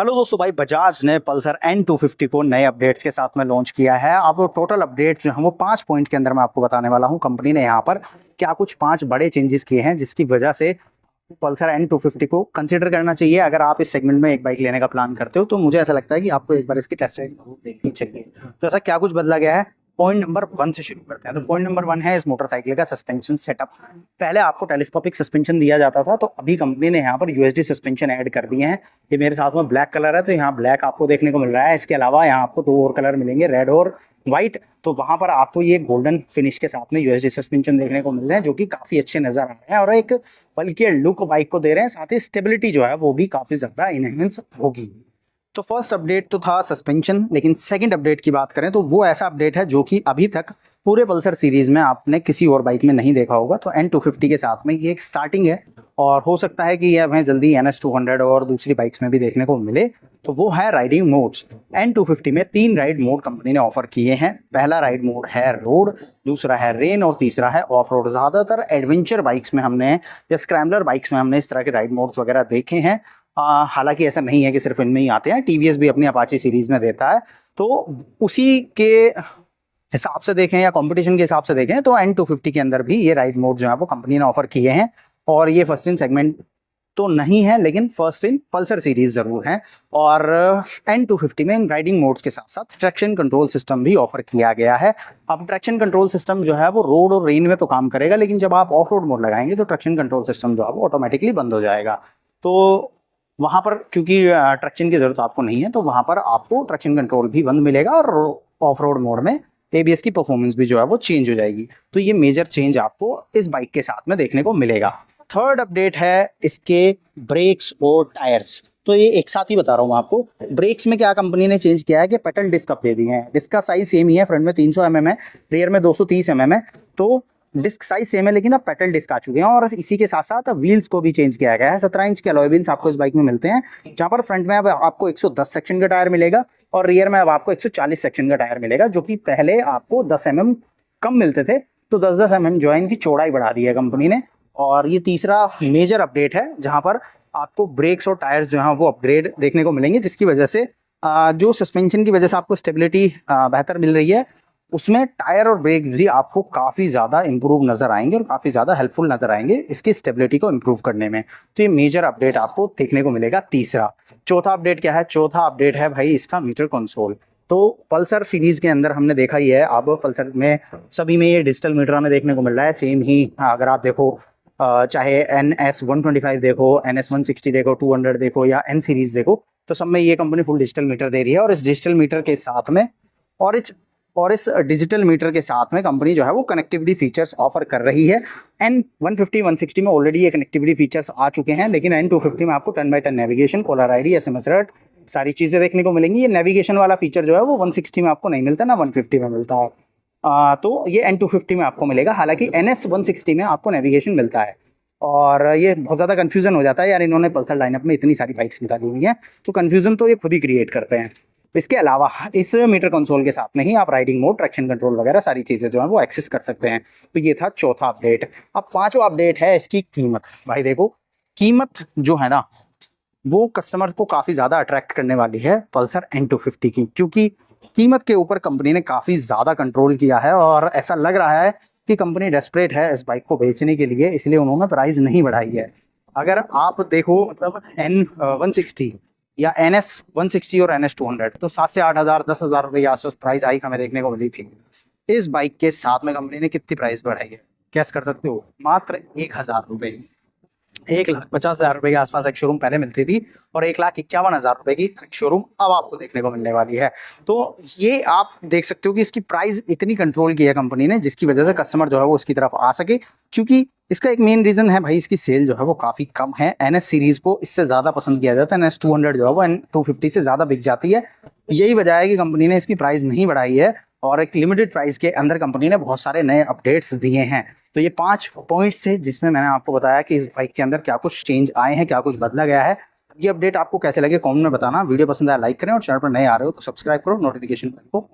Hello दोस्तों, भाई बजाज ने पल्सर N250 को नए अपडेट्स के साथ में लॉन्च किया है। अब टोटल अपडेट्स जो हैं वो 5 पॉइंट के अंदर मैं आपको बताने वाला हूं। कंपनी ने यहाँ पर क्या कुछ 5 बड़े चेंजेस किए हैं जिसकी वजह से पल्सर N250 को कंसीडर करना चाहिए। अगर आप इस सेगमेंट में एक बाइक लेने का प्लान करते हो तो मुझे ऐसा लगता है कि आपको एक बार इसकी टेस्ट राइड जरूर देखनी चाहिए। तो ऐसा क्या कुछ बदला गया है, पॉइंट नंबर 1 से शुरू करते हैं। तो पॉइंट नंबर 1 है इस मोटरसाइकिल का सस्पेंशन सेटअप। पहले आपको टेलीस्कोपिक सस्पेंशन दिया जाता था, तो अभी कंपनी ने यहाँ पर यूएसडी सस्पेंशन ऐड कर दिए हैं। ये मेरे साथ में ब्लैक कलर है, तो यहाँ ब्लैक आपको देखने को मिल रहा है। इसके अलावा यहाँ आपको 2 और कलर मिलेंगे, रेड और व्हाइट। तो वहां पर आपको ये गोल्डन फिनिश के साथ में यूएसडी सस्पेंशन देखने को मिल रहे हैं, जो कि काफी अच्छे नजर आ रहे हैं और एक बल्कि लुक बाइक को दे रहे हैं। साथ ही स्टेबिलिटी जो है वो भी काफी ज्यादा इनहेंस होगी। तो फर्स्ट अपडेट तो था सस्पेंशन, लेकिन सेकंड अपडेट की बात करें तो वो ऐसा अपडेट है जो कि अभी तक पूरे पल्सर सीरीज में आपने किसी और बाइक में नहीं देखा होगा। तो N250 के साथ में ये एक स्टार्टिंग है और हो सकता है कि ये हमें जल्दी NS200 और दूसरी बाइक्स में भी देखने को मिले। तो वो है राइडिंग मोड्स। N250 में 3 राइड मोड कंपनी ने ऑफर किए हैं। पहला राइड मोड है रोड, दूसरा है रेन और तीसरा है ऑफ रोड। ज़्यादातर एडवेंचर बाइक्स में हमने या स्क्रैम्बलर बाइक्स में हमने इस तरह के राइड मोड्स वगैरह देखे हैं। हालांकि ऐसा नहीं है कि सिर्फ इनमें ही आते हैं, टीवीएस भी अपनी अपाचे सीरीज में देता है। तो उसी के हिसाब से देखें या कंपटीशन के हिसाब से देखें तो N250 के अंदर भी ये राइड मोड जो है वो कंपनी ने ऑफर किए हैं। और ये फर्स्ट इन सेगमेंट तो नहीं है, लेकिन फर्स्ट इन पल्सर सीरीज जरूर है। और N250 में इन राइडिंग मोड्स के साथ साथ ट्रैक्शन कंट्रोल सिस्टम भी ऑफर किया गया है। अब ट्रैक्शन कंट्रोल सिस्टम जो है वो रोड और रेन में तो काम करेगा, लेकिन जब आप ऑफ रोड मोड लगाएंगे तो ट्रैक्शन कंट्रोल सिस्टम जो है वो ऑटोमेटिकली बंद हो जाएगा। तो वहां पर क्योंकि ट्रैक्शन की जरूरत आपको नहीं है, तो वहां पर आपको ट्रैक्शन कंट्रोल भी बंद मिलेगा और ऑफ रोड मोड में एबीएस की परफॉर्मेंस भी जो है वो चेंज हो जाएगी। तो ये मेजर चेंज आपको इस बाइक के साथ में देखने को मिलेगा। थर्ड अपडेट है इसके ब्रेक्स और टायर्स। तो ये एक साथ ही बता रहा हूँ आपको। ब्रेक्स में क्या कंपनी ने चेंज किया है कि पेडल डिस्क अब दे दिए हैं। डिस्क का साइज सेम ही है, फ्रंट में 300 mm है, रेयर में 230 mm है। तो डिस्क साइज सेम है, लेकिन अब पेडल डिस्क आ चुके हैं। और इसी के साथ साथ व्हील्स को भी चेंज किया गया है। 17 इंच के अलॉय व्हील्स आपको इस बाइक में मिलते हैं, जहां पर फ्रंट में अब आपको 110 सेक्शन का टायर मिलेगा और रियर में अब आपको 140 सेक्शन का टायर मिलेगा, जो कि पहले आपको 10 mm कम मिलते थे। तो 10-10 mm जो है इनकी चौड़ाई बढ़ा दी है कंपनी ने। और ये तीसरा मेजर अपडेट है जहां पर आपको ब्रेक्स और टायर्स जो हैं वो अपग्रेड देखने को मिलेंगे, जिसकी वजह से जो सस्पेंशन की वजह से आपको स्टेबिलिटी बेहतर मिल रही है, उसमें टायर और ब्रेक भी आपको काफ़ी ज़्यादा इंप्रूव नज़र आएंगे और काफ़ी ज़्यादा हेल्पफुल नज़र आएंगे इसकी स्टेबिलिटी को इंप्रूव करने में। तो ये मेजर अपडेट आपको देखने को मिलेगा तीसरा। चौथा अपडेट क्या है? चौथा अपडेट है भाई इसका मीटर कंसोल। तो पल्सर सीरीज के अंदर हमने देखा ही है, अब पल्सर में सभी में ये डिजिटल मीटर हमें देखने को मिल रहा है। सेम ही अगर आप देखो, चाहे NS125 देखो, NS160 देखो, 200 देखो या N सीरीज देखो, तो सब में ये कंपनी फुल डिजिटल मीटर दे रही है। और इस डिजिटल मीटर के साथ में और इस डिजिटल मीटर के साथ में कंपनी जो है वो कनेक्टिविटी फीचर्स ऑफर कर रही है। N150 160 में ऑलरेडी ये कनेक्टिविटी फीचर्स आ चुके हैं, लेकिन N250 में आपको 10x10 navigation, caller ID, SMS alert सारी चीज़ें देखने को मिलेंगी। ये नेविगेशन वाला फीचर जो है वो 160 में आपको नहीं मिलता, ना 150 में मिलता है। तो ये N250 में आपको मिलेगा। हालांकि NS160 में आपको नेविगेशन मिलता है। और ये बहुत ज़्यादा कन्फ्यूजन हो जाता है यार, इन्होंने पल्सर लाइनअप में इतनी सारी बाइक्स निकाली हुई हैं, तो कन्फ्यूजन तो ये खुद ही क्रिएट करते हैं। इसके अलावा इस मीटर कंसोल के साथ में ही आप राइडिंग मोड, ट्रैक्शन कंट्रोल वगैरह सारी चीज़ें जो है वो एक्सेस कर सकते हैं। तो ये था चौथा अपडेट। अब पांचवा अपडेट है इसकी कीमत। भाई देखो, कीमत जो है ना वो कस्टमर को काफ़ी ज़्यादा अट्रैक्ट करने वाली है पल्सर N250 की, क्योंकि कीमत के ऊपर कंपनी ने काफ़ी ज़्यादा कंट्रोल किया है और ऐसा लग रहा है कि कंपनी डेस्परेट है इस बाइक को बेचने के लिए, इसलिए उन्होंने प्राइस नहीं बढ़ाई है। अगर आप देखो मतलब N160 या NS160 और NS200 तो 7 से 8 हज़ार 10 हज़ार रुपये के आसपास प्राइस हाइक हमें देखने को मिली थी। इस बाइक के साथ में कंपनी ने कितनी प्राइस बढ़ाई है, कैस कर सकते हो? मात्र 1,000 रुपये। 1,50,000 रुपये के आसपास एक शोरूम पहले मिलती थी और 1,51,000 रुपये की एक शोरूम अब आपको देखने को मिलने वाली है। तो ये आप देख सकते हो कि इसकी प्राइस इतनी कंट्रोल की है कंपनी ने, जिसकी वजह से कस्टमर जो है वो उसकी तरफ आ सके। क्योंकि इसका एक मेन रीज़न है भाई, इसकी सेल जो है वो काफ़ी कम है। NS सीरीज़ को इससे ज़्यादा पसंद किया जाता है, NS200 जो है वो N250 से ज़्यादा बिक जाती है। यही वजह है कि कंपनी ने इसकी प्राइस नहीं बढ़ाई है और एक लिमिटेड प्राइस के अंदर कंपनी ने बहुत सारे नए अपडेट्स दिए हैं। तो ये 5 पॉइंट्स थे जिसमें मैंने आपको बताया कि इस बाइक के अंदर क्या कुछ चेंज आए हैं, क्या कुछ बदला गया है। ये अपडेट आपको कैसे लगे कमेंट में बताना। वीडियो पसंद आया लाइक करें और चैनल पर नए आ रहे हो तो सब्सक्राइब करो, नोटिफिकेशन को